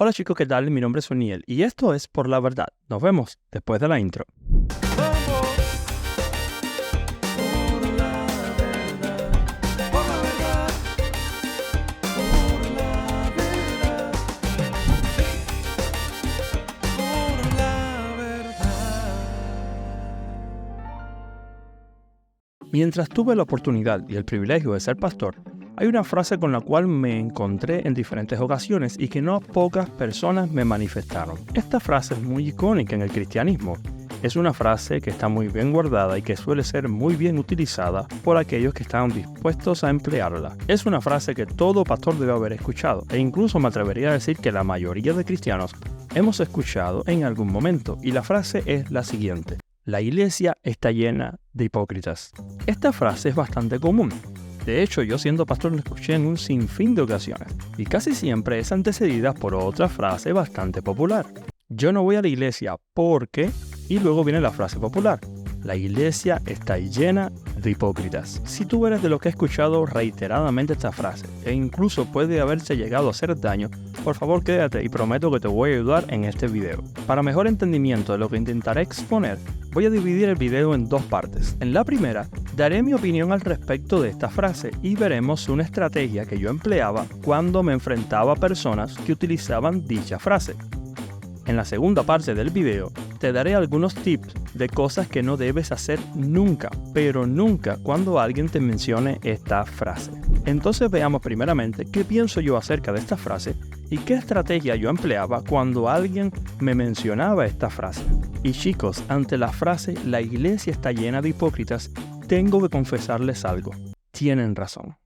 Hola chicos, ¿qué tal? Mi nombre es Oniel y esto es Por la Verdad. Nos vemos después de la intro. Mientras tuve la oportunidad y el privilegio de ser pastor, hay una frase con la cual me encontré en diferentes ocasiones y que no pocas personas me manifestaron. Esta frase es muy icónica en el cristianismo. Es una frase que está muy bien guardada y que suele ser muy bien utilizada por aquellos que están dispuestos a emplearla. Es una frase que todo pastor debe haber escuchado e incluso me atrevería a decir que la mayoría de cristianos hemos escuchado en algún momento, y la frase es la siguiente: la iglesia está llena de hipócritas. Esta frase es bastante común. De hecho, yo siendo pastor la escuché en un sinfín de ocasiones, y casi siempre es antecedida por otra frase bastante popular. Yo no voy a la iglesia porque... Y luego viene la frase popular: la iglesia está llena de hipócritas. Si tú eres de los que ha escuchado reiteradamente esta frase, e incluso puede haberse llegado a hacer daño, por favor quédate y prometo que te voy a ayudar en este video. Para mejor entendimiento de lo que intentaré exponer, voy a dividir el video en dos partes. En la primera, daré mi opinión al respecto de esta frase y veremos una estrategia que yo empleaba cuando me enfrentaba a personas que utilizaban dicha frase. En la segunda parte del video, te daré algunos tips de cosas que no debes hacer nunca, pero nunca, cuando alguien te mencione esta frase. Entonces veamos primeramente qué pienso yo acerca de esta frase y qué estrategia yo empleaba cuando alguien me mencionaba esta frase. Y chicos, ante la frase "la iglesia está llena de hipócritas", tengo que confesarles algo. Tienen razón.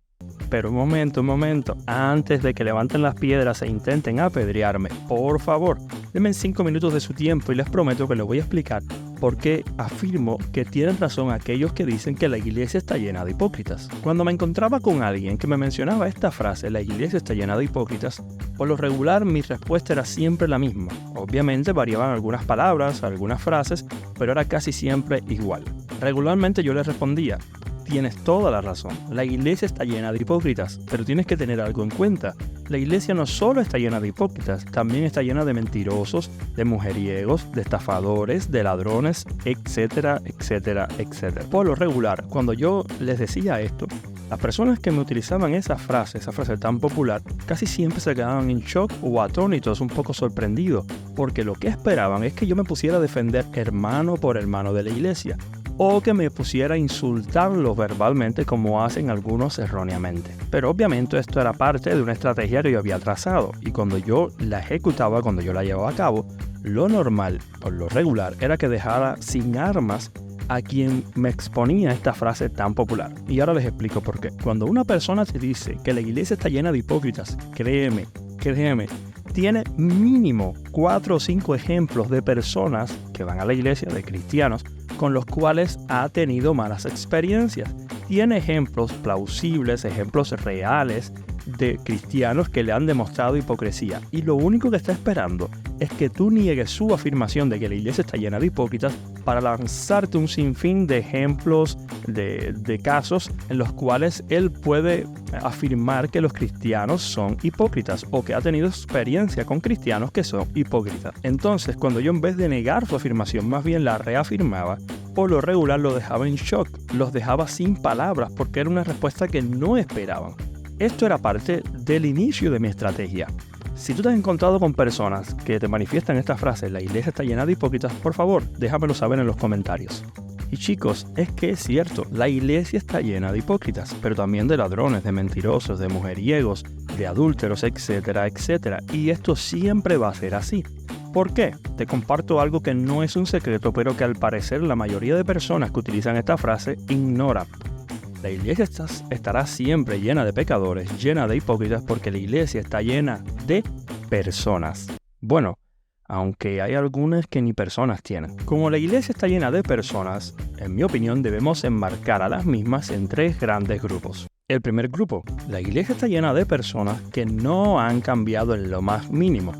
Pero un momento, antes de que levanten las piedras e intenten apedrearme, por favor, denme 5 minutos de su tiempo y les prometo que les voy a explicar por qué afirmo que tienen razón aquellos que dicen que la iglesia está llena de hipócritas. Cuando me encontraba con alguien que me mencionaba esta frase, "la iglesia está llena de hipócritas", por lo regular mi respuesta era siempre la misma. Obviamente variaban algunas palabras, algunas frases, pero era casi siempre igual. Regularmente yo les respondía: tienes toda la razón, la iglesia está llena de hipócritas, pero tienes que tener algo en cuenta. La iglesia no solo está llena de hipócritas, también está llena de mentirosos, de mujeriegos, de estafadores, de ladrones, etcétera, etcétera, etcétera. Por lo regular, cuando yo les decía esto, las personas que me utilizaban esa frase tan popular, casi siempre se quedaban en shock o atónitos, un poco sorprendidos, porque lo que esperaban es que yo me pusiera a defender hermano por hermano de la iglesia, o que me pusiera a insultarlos verbalmente como hacen algunos erróneamente. Pero obviamente esto era parte de una estrategia que yo había trazado, y cuando yo la ejecutaba, cuando yo la llevaba a cabo, lo normal o lo regular era que dejara sin armas a quien me exponía esta frase tan popular. Y ahora les explico por qué. Cuando una persona te dice que la iglesia está llena de hipócritas, créeme, tiene mínimo 4 o 5 ejemplos de personas que van a la iglesia, de cristianos, con los cuales ha tenido malas experiencias. Tiene ejemplos plausibles, ejemplos reales de cristianos que le han demostrado hipocresía. Y lo único que está esperando es que tú niegues su afirmación de que la iglesia está llena de hipócritas para lanzarte un sinfín de ejemplos de casos en los cuales él puede afirmar que los cristianos son hipócritas o que ha tenido experiencia con cristianos que son hipócritas. Entonces, cuando yo, en vez de negar su afirmación, más bien la reafirmaba, por lo regular lo dejaba en shock, los dejaba sin palabras porque era una respuesta que no esperaban. Esto era parte del inicio de mi estrategia. Si tú te has encontrado con personas que te manifiestan esta frase, "la iglesia está llena de hipócritas", por favor, déjamelo saber en los comentarios. Y chicos, es que es cierto, la iglesia está llena de hipócritas, pero también de ladrones, de mentirosos, de mujeriegos, de adúlteros, etcétera, etcétera. Y esto siempre va a ser así. ¿Por qué? Te comparto algo que no es un secreto, pero que al parecer la mayoría de personas que utilizan esta frase ignoran. La iglesia estará siempre llena de pecadores, llena de hipócritas, porque la iglesia está llena de personas. Bueno, aunque hay algunas que ni personas tienen. Como la iglesia está llena de personas, en mi opinión debemos enmarcar a las mismas en 3 grandes grupos. El primer grupo: la iglesia está llena de personas que no han cambiado en lo más mínimo.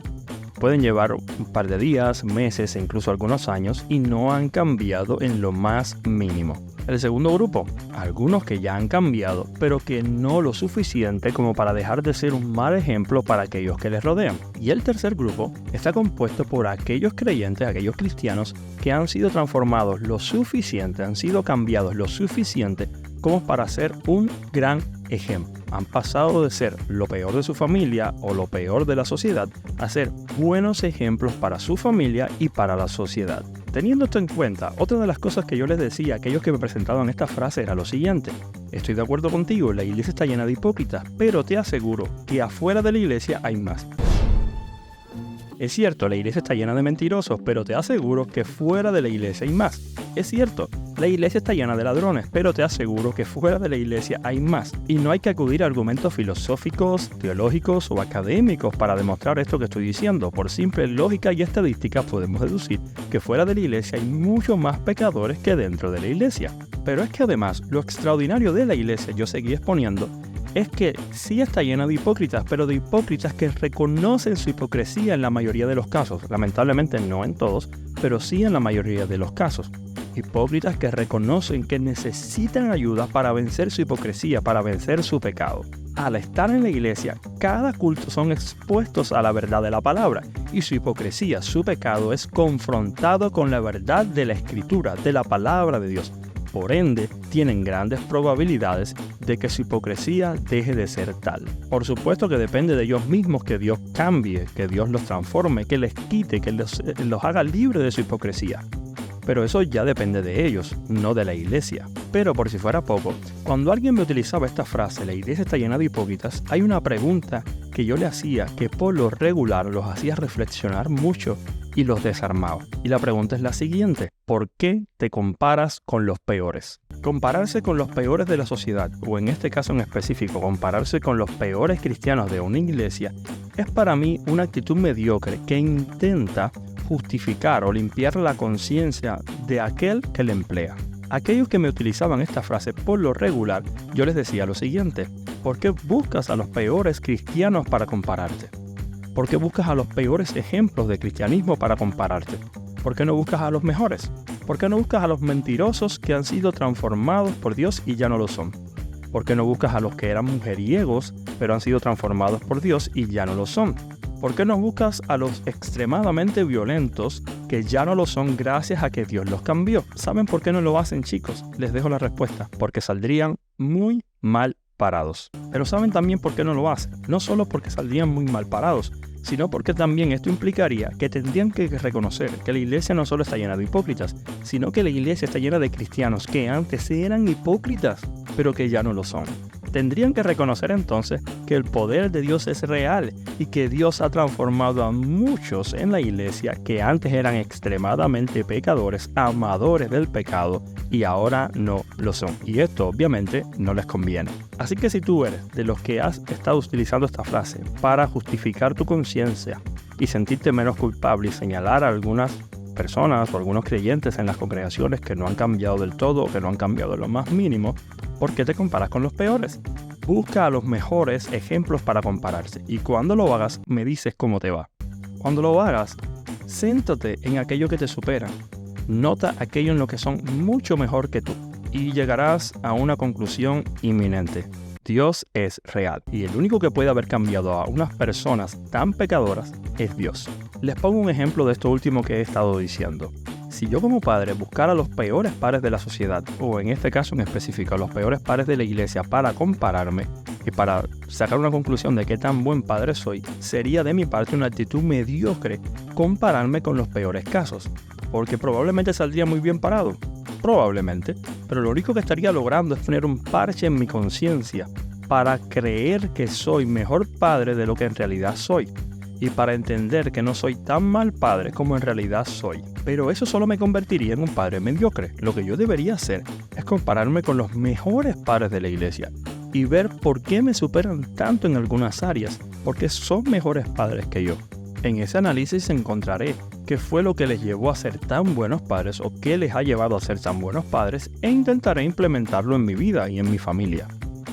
Pueden llevar un par de días, meses e incluso algunos años y no han cambiado en lo más mínimo. El segundo grupo, algunos que ya han cambiado, pero que no lo suficiente como para dejar de ser un mal ejemplo para aquellos que les rodean. Y el tercer grupo está compuesto por aquellos creyentes, aquellos cristianos que han sido transformados lo suficiente, han sido cambiados lo suficiente como para ser un gran ejemplo. Han pasado de ser lo peor de su familia o lo peor de la sociedad a ser buenos ejemplos para su familia y para la sociedad. Teniendo esto en cuenta, otra de las cosas que yo les decía a aquellos que me presentaban esta frase era lo siguiente. Estoy de acuerdo contigo, la iglesia está llena de hipócritas, pero te aseguro que afuera de la iglesia hay más. Es cierto, la iglesia está llena de mentirosos, pero te aseguro que fuera de la iglesia hay más. Es cierto, la iglesia está llena de ladrones, pero te aseguro que fuera de la iglesia hay más. Y no hay que acudir a argumentos filosóficos, teológicos o académicos para demostrar esto que estoy diciendo. Por simple lógica y estadística podemos deducir que fuera de la iglesia hay muchos más pecadores que dentro de la iglesia. Pero es que además, lo extraordinario de la iglesia, yo seguí exponiendo, es que sí está llena de hipócritas, pero de hipócritas que reconocen su hipocresía en la mayoría de los casos. Lamentablemente no en todos, pero sí en la mayoría de los casos. Hipócritas que reconocen que necesitan ayuda para vencer su hipocresía, para vencer su pecado. Al estar en la iglesia, cada culto son expuestos a la verdad de la palabra y su hipocresía, su pecado es confrontado con la verdad de la Escritura, de la palabra de Dios. Por ende, tienen grandes probabilidades de que su hipocresía deje de ser tal. Por supuesto que depende de ellos mismos que Dios cambie, que Dios los transforme, que les quite, que los haga libres de su hipocresía. Pero eso ya depende de ellos, no de la iglesia. Pero por si fuera poco, cuando alguien me utilizaba esta frase, la iglesia está llena de hipócritas, hay una pregunta que yo le hacía que por lo regular los hacía reflexionar mucho y los desarmaba. Y la pregunta es la siguiente: ¿por qué te comparas con los peores? Compararse con los peores de la sociedad, o en este caso en específico, compararse con los peores cristianos de una iglesia, es para mí una actitud mediocre que intenta justificar o limpiar la conciencia de aquel que la emplea. Aquellos que me utilizaban esta frase por lo regular, yo les decía lo siguiente: ¿por qué buscas a los peores cristianos para compararte? ¿Por qué buscas a los peores ejemplos de cristianismo para compararte? ¿Por qué no buscas a los mejores? ¿Por qué no buscas a los mentirosos que han sido transformados por Dios y ya no lo son? ¿Por qué no buscas a los que eran mujeriegos pero han sido transformados por Dios y ya no lo son? ¿Por qué no buscas a los extremadamente violentos que ya no lo son gracias a que Dios los cambió? ¿Saben por qué no lo hacen, chicos? Les dejo la respuesta: porque saldrían muy mal parados. Pero ¿saben también por qué no lo hacen? No solo porque saldrían muy mal parados, sino porque también esto implicaría que tendrían que reconocer que la iglesia no solo está llena de hipócritas, sino que la iglesia está llena de cristianos que antes eran hipócritas, pero que ya no lo son. Tendrían que reconocer entonces que el poder de Dios es real y que Dios ha transformado a muchos en la iglesia que antes eran extremadamente pecadores, amadores del pecado, y ahora no lo son. Y esto obviamente no les conviene. Así que si tú eres de los que has estado utilizando esta frase para justificar tu conciencia y sentirte menos culpable y señalar a algunas personas o algunos creyentes en las congregaciones que no han cambiado del todo o que no han cambiado lo más mínimo, ¿por qué te comparas con los peores? Busca a los mejores ejemplos para compararse y cuando lo hagas me dices cómo te va. Cuando lo hagas, céntrate en aquello que te supera. Nota aquello en lo que son mucho mejor que tú y llegarás a una conclusión inminente. Dios es real y el único que puede haber cambiado a unas personas tan pecadoras es Dios. Les pongo un ejemplo de esto último que he estado diciendo. Si yo como padre buscara a los peores padres de la sociedad, o en este caso en específico a los peores padres de la iglesia para compararme y para sacar una conclusión de qué tan buen padre soy, sería de mi parte una actitud mediocre compararme con los peores casos, porque probablemente saldría muy bien parado. Probablemente, pero lo único que estaría logrando es poner un parche en mi conciencia para creer que soy mejor padre de lo que en realidad soy y para entender que no soy tan mal padre como en realidad soy. Pero eso solo me convertiría en un padre mediocre. Lo que yo debería hacer es compararme con los mejores padres de la iglesia y ver por qué me superan tanto en algunas áreas, porque son mejores padres que yo. En ese análisis encontraré qué fue lo que les llevó a ser tan buenos padres o qué les ha llevado a ser tan buenos padres e intentaré implementarlo en mi vida y en mi familia.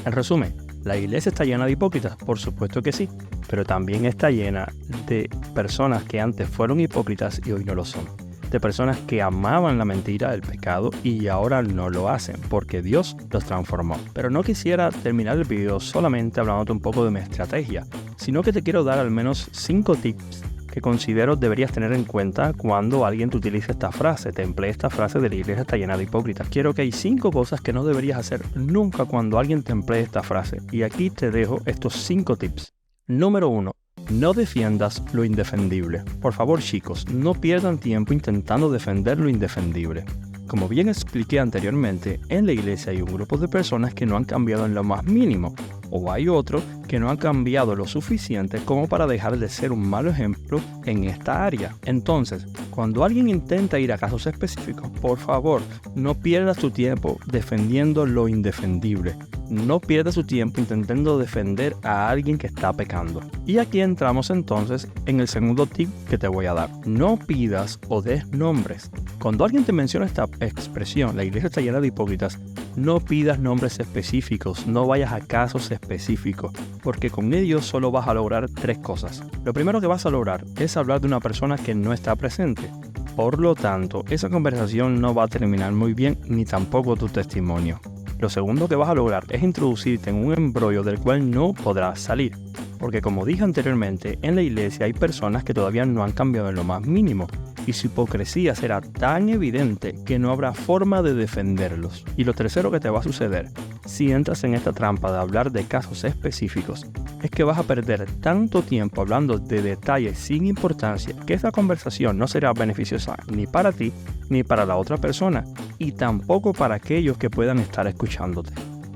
En resumen, ¿la iglesia está llena de hipócritas? Por supuesto que sí, pero también está llena de personas que antes fueron hipócritas y hoy no lo son. de personas que amaban la mentira, el pecado, y ahora no lo hacen porque Dios los transformó. Pero no quisiera terminar el video solamente hablándote un poco de mi estrategia, sino que te quiero dar al menos 5 tips que considero deberías tener en cuenta cuando alguien te utilice esta frase, te emplee esta frase de la iglesia está llena de hipócritas. Quiero que hay 5 cosas que no deberías hacer nunca cuando alguien te emplee esta frase. Y aquí te dejo estos 5 tips. Número 1. No defiendas lo indefendible. Por favor, chicos, no pierdan tiempo intentando defender lo indefendible. Como bien expliqué anteriormente, en la iglesia hay un grupo de personas que no han cambiado en lo más mínimo, o hay otro que no han cambiado lo suficiente como para dejar de ser un malo ejemplo en esta área. Entonces, cuando alguien intenta ir a casos específicos, por favor, no pierdas tu tiempo defendiendo lo indefendible. No pierdas tu tiempo intentando defender a alguien que está pecando. Y aquí entramos entonces en el segundo tip que te voy a dar. No pidas o des nombres. Cuando alguien te menciona esta expresión, la iglesia está llena de hipócritas, no pidas nombres específicos, no vayas a casos específicos, porque con ellos solo vas a lograr 3 cosas. Lo primero que vas a lograr es hablar de una persona que no está presente. Por lo tanto, esa conversación no va a terminar muy bien, ni tampoco tu testimonio. Lo segundo que vas a lograr es introducirte en un embrollo del cual no podrás salir. Porque como dije anteriormente, en la iglesia hay personas que todavía no han cambiado en lo más mínimo. Y su hipocresía será tan evidente que no habrá forma de defenderlos. Y lo tercero que te va a suceder, si entras en esta trampa de hablar de casos específicos, es que vas a perder tanto tiempo hablando de detalles sin importancia que esa conversación no será beneficiosa ni para ti ni para la otra persona y tampoco para aquellos que puedan estar escuchándote.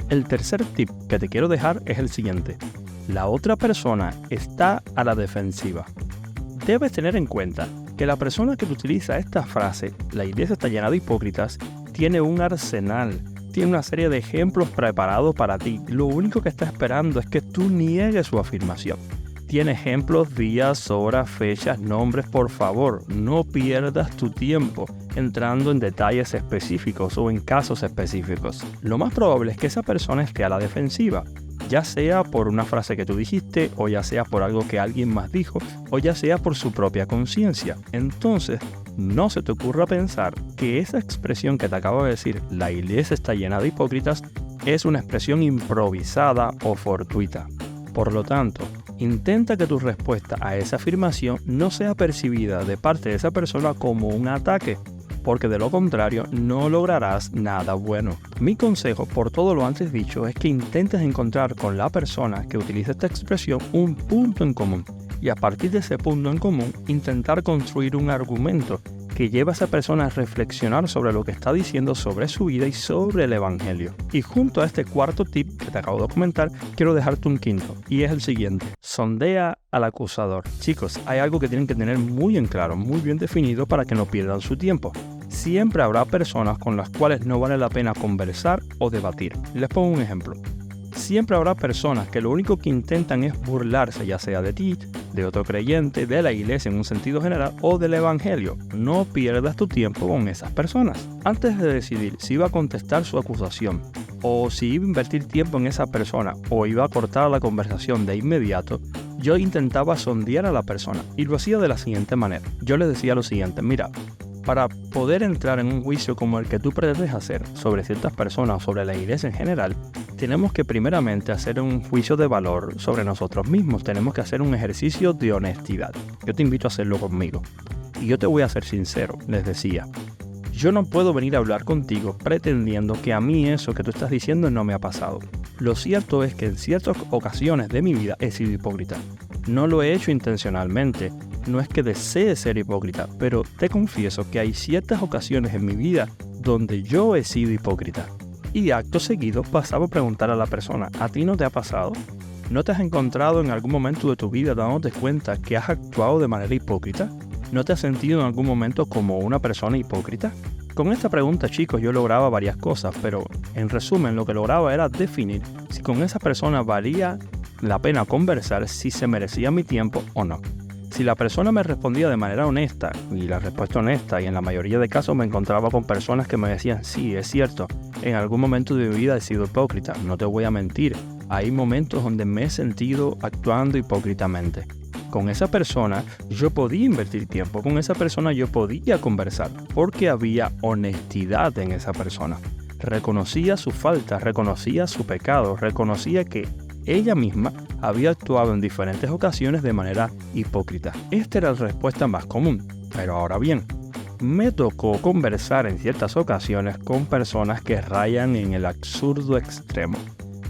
El tercer tip que te quiero dejar es el siguiente. La otra persona está a la defensiva. Debes tener en cuenta que la persona que utiliza esta frase, la iglesia está llena de hipócritas, tiene un arsenal, tiene una serie de ejemplos preparados para ti. Lo único que está esperando es que tú niegues su afirmación. Tiene ejemplos, días, horas, fechas, nombres. Por favor, no pierdas tu tiempo entrando en detalles específicos o en casos específicos. Lo más probable es que esa persona esté a la defensiva, ya sea por una frase que tú dijiste, o ya sea por algo que alguien más dijo, o ya sea por su propia conciencia. Entonces, no se te ocurra pensar que esa expresión que te acabo de decir, la iglesia está llena de hipócritas, es una expresión improvisada o fortuita. Por lo tanto, intenta que tu respuesta a esa afirmación no sea percibida de parte de esa persona como un ataque, porque de lo contrario no lograrás nada bueno. Mi consejo, por todo lo antes dicho, es que intentes encontrar con la persona que utiliza esta expresión un punto en común, y a partir de ese punto en común, intentar construir un argumento que lleve a esa persona a reflexionar sobre lo que está diciendo sobre su vida y sobre el evangelio. Y junto a este cuarto tip que te acabo de comentar, quiero dejarte un quinto, y es el siguiente. Sondea al acusador. Chicos, hay algo que tienen que tener muy en claro, muy bien definido para que no pierdan su tiempo. Siempre habrá personas con las cuales no vale la pena conversar o debatir. Les pongo un ejemplo. Siempre habrá personas que lo único que intentan es burlarse, ya sea de ti, de otro creyente, de la iglesia en un sentido general o del evangelio. No pierdas tu tiempo con esas personas. Antes de decidir si iba a contestar su acusación o si iba a invertir tiempo en esa persona o iba a cortar la conversación de inmediato, yo intentaba sondear a la persona y lo hacía de la siguiente manera. Yo le decía lo siguiente: mira, para poder entrar en un juicio como el que tú pretendes hacer sobre ciertas personas o sobre la iglesia en general, tenemos que primeramente hacer un juicio de valor sobre nosotros mismos. Tenemos que hacer un ejercicio de honestidad. Yo te invito a hacerlo conmigo. Y yo te voy a ser sincero, les decía. Yo no puedo venir a hablar contigo pretendiendo que a mí eso que tú estás diciendo no me ha pasado. Lo cierto es que en ciertas ocasiones de mi vida he sido hipócrita. No lo he hecho intencionalmente. No es que desee ser hipócrita, pero te confieso que hay ciertas ocasiones en mi vida donde yo he sido hipócrita. Y acto seguido pasaba a preguntar a la persona: ¿a ti no te ha pasado? ¿No te has encontrado en algún momento de tu vida dándote cuenta que has actuado de manera hipócrita? ¿No te has sentido en algún momento como una persona hipócrita? Con esta pregunta, chicos, yo lograba varias cosas, pero en resumen lo que lograba era definir si con esa persona valía la pena conversar, si se merecía mi tiempo o no. Si la persona me respondía de manera honesta, y la respuesta honesta, y en la mayoría de casos me encontraba con personas que me decían: sí, es cierto, en algún momento de mi vida he sido hipócrita, no te voy a mentir, hay momentos donde me he sentido actuando hipócritamente. Con esa persona yo podía invertir tiempo, con esa persona yo podía conversar, porque había honestidad en esa persona. Reconocía su falta, reconocía su pecado, reconocía que ella misma había actuado en diferentes ocasiones de manera hipócrita. Esta era la respuesta más común. Pero ahora bien, me tocó conversar en ciertas ocasiones con personas que rayan en el absurdo extremo.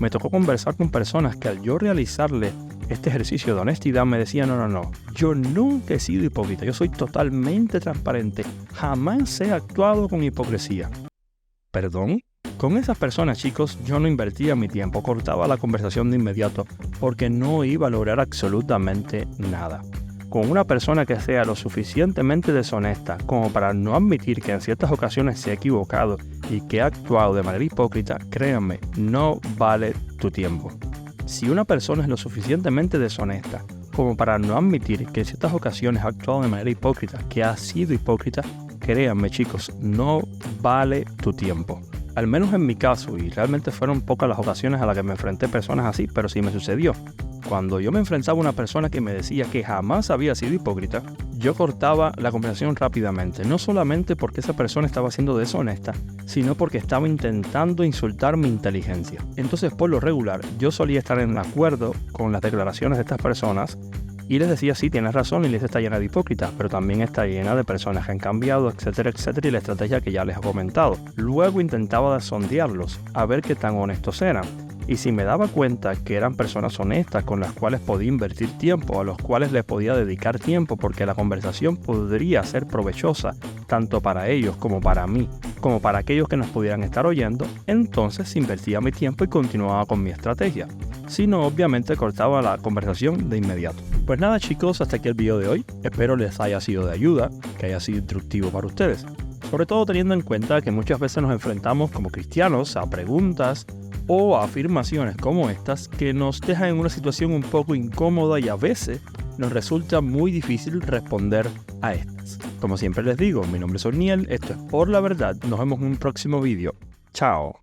Me tocó conversar con personas que al yo realizarle este ejercicio de honestidad me decían, no, yo nunca he sido hipócrita, yo soy totalmente transparente, jamás he actuado con hipocresía. ¿Perdón? Con esas personas, chicos, yo no invertía mi tiempo, cortaba la conversación de inmediato porque no iba a lograr absolutamente nada. Con una persona que sea lo suficientemente deshonesta como para no admitir que en ciertas ocasiones se ha equivocado y que ha actuado de manera hipócrita, créanme, no vale tu tiempo. Si una persona es lo suficientemente deshonesta como para no admitir que en ciertas ocasiones ha actuado de manera hipócrita, que ha sido hipócrita, créanme, chicos, no vale tu tiempo. Al menos en mi caso, y realmente fueron pocas las ocasiones a las que me enfrenté personas así, pero sí me sucedió. Cuando yo me enfrentaba a una persona que me decía que jamás había sido hipócrita, yo cortaba la conversación rápidamente, no solamente porque esa persona estaba siendo deshonesta, sino porque estaba intentando insultar mi inteligencia. Entonces, por lo regular, yo solía estar en acuerdo con las declaraciones de estas personas y les decía, sí, tienes razón, la iglesia está llena de hipócritas, pero también está llena de personas que han cambiado, etcétera, etcétera, y la estrategia que ya les he comentado. Luego intentaba sondearlos, a ver qué tan honestos eran. Y si me daba cuenta que eran personas honestas con las cuales podía invertir tiempo, a los cuales les podía dedicar tiempo porque la conversación podría ser provechosa tanto para ellos como para mí, como para aquellos que nos pudieran estar oyendo, entonces invertía mi tiempo y continuaba con mi estrategia. Si no, obviamente cortaba la conversación de inmediato. Pues nada, chicos, hasta aquí el video de hoy. Espero les haya sido de ayuda, que haya sido instructivo para ustedes. Sobre todo teniendo en cuenta que muchas veces nos enfrentamos como cristianos a preguntas o a afirmaciones como estas que nos dejan en una situación un poco incómoda y a veces nos resulta muy difícil responder a estas. Como siempre les digo, mi nombre es Orniel, esto es Por la Verdad, nos vemos en un próximo video. Chao.